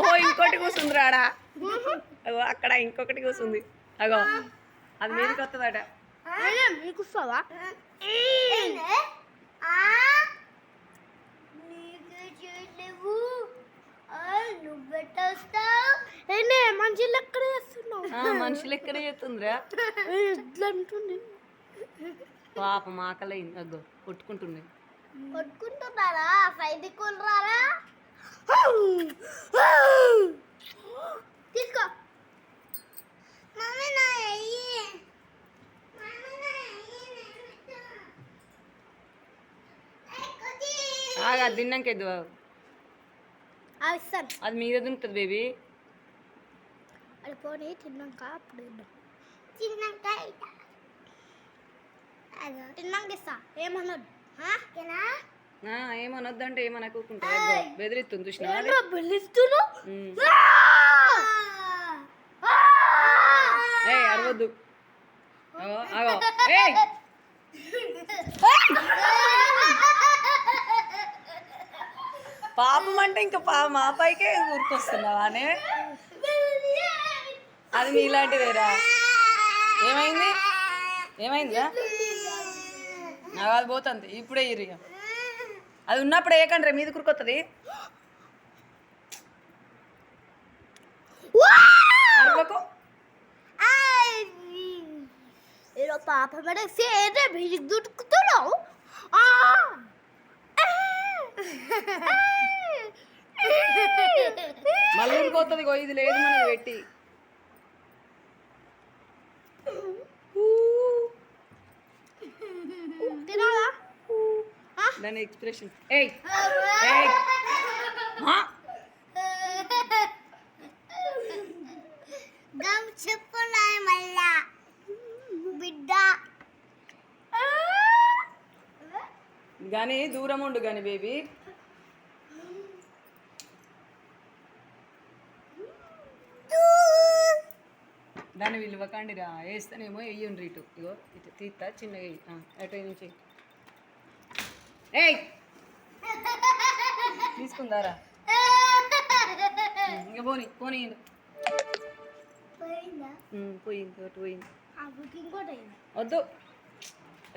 ఓహో ఇంకోటి కూర్చుంది రాడా అగో అక్కడ ఇంకొకటి కూర్చుంది అగో అది మీదకి వస్తుందట కూర్చోవా మనుషులు ఎక్కడ చేస్తున్నావు మనుషులు ఎక్కడ చేస్తుందిరా ఎట్లా ఉంటుంది పాపం ఆకలైంది అగ్గో కొట్టుకుంటుంది కొట్టుకుంటున్నారా సైడ్కి రారా తీసుకో ఆగా తిన్నాక ఎద్దు అది మీద ఉంటుంది బేబీ అది పోనీ తిన్నాక అప్పుడు తిన్నాక ఇస్తా ఏమన్నది ఏమనొద్దు అంటే ఏమనకుంటా బెదిరిస్తుంది చూసిన అరవద్దు అగో పాపం అంటే ఇంకా మా పైకే ఊరికొస్తున్నావానే అది మీలాంటిదేరా ఏమైంది ఏమైందిరా అది పోతుంది ఇప్పుడే ఇరిగా అది ఉన్నప్పుడు ఏకండ్రే మీద కురుకొస్తుంది అరవకు పాప మేడ సేదే మీరు దుడుకుతున్నావు మళ్ళీ ఇంకోతుంది ఇది లేదు మనకి పెట్టి తినాలా దాని ఎక్స్ప్రెషన్ చెప్పు మళ్ళా బిడ్డ కానీ దూరం ఉండు కానీ బేబీ దాన్ని విలువకండి రా వేస్తానేమో వెయ్యండి ఇటు ఇగో ఇటు తీస్తా చిన్నగా అటు నుంచి ఏయ్ తీసుకుందారా ఇంకా పోనీ పోనీయండి పోయింది ఒకటి పోయింది వద్దు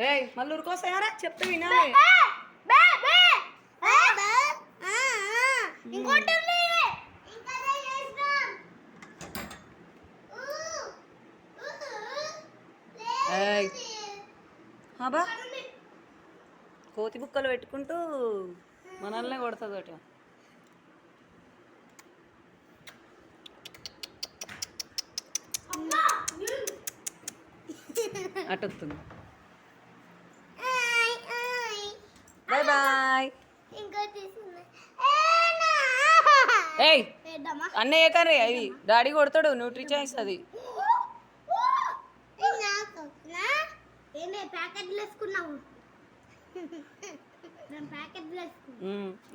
ఏయ్ మళ్ళీ ఉరికోసాయారా చెప్తే వినాలి బా కోతి బుక్కలు పెట్టుకుంటూ మనల్నే కొడుతుంది అట అటొస్తుంది బాయ్ బాయ్ ఏయ్ అన్నయ్య కర్రీ అవి డాడీ కొడతాడు న్యూట్రీ చాయిస్ అది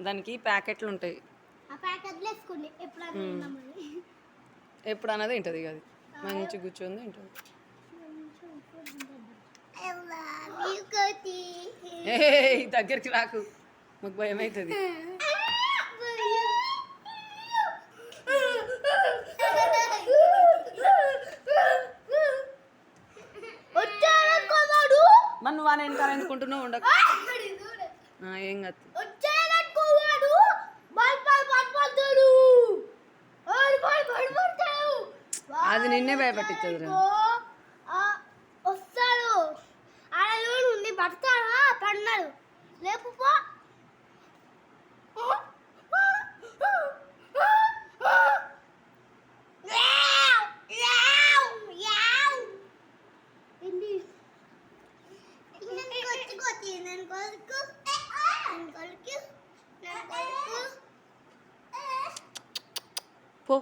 దానికి ప్యాకెట్లు ఉంటాయి ఎప్పుడు అన్నది ఉంటుంది అది మంచి కూర్చొని తింటుంది దగ్గరికి రాకు మాకు భయం అవుతుంది మన నువ్వు అని వెనకాల ఎందుకుంటున్నావు ఉండకు ఏం కాదు అది నిన్నే భయపట్టిస్తుంది వస్తాడు ఆడ ఉండి పడతాడా పన్నాడు లేకపో పో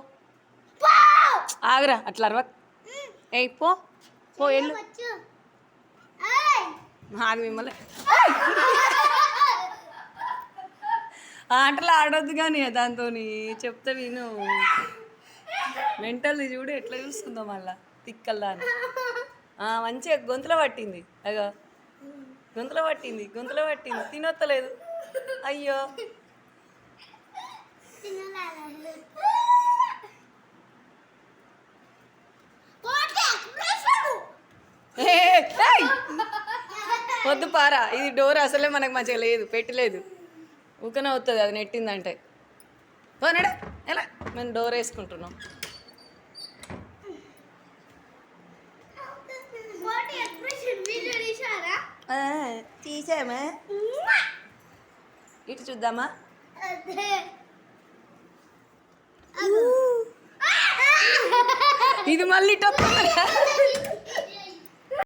ఆగరా అట్లా అరవ ఏ పో పో ఎల్లు అది మిమ్మల్ని ఆటలు ఆడొద్దు కానీ దాంతో చెప్తే విను మెంటల్ది చూడు ఎట్లా చూస్తుందో మళ్ళా తిక్కల్లా మంచిగా గొంతులో పట్టింది అగో గొంతులో పట్టింది తినొత్తలేదు అయ్యో ఏయ్! వద్దు పారా, ఇది డోర్ అసలే మనకు మంచిగా లేదు, పెట్టలేదు. ఊకనే వస్తుంది అది నెట్టిందంటే. పోనాడా ఎలా మేము డోర్ వేసుకుంటున్నాం. తీసామా, ఇటు చూద్దామా. ఇది మళ్ళీ టప్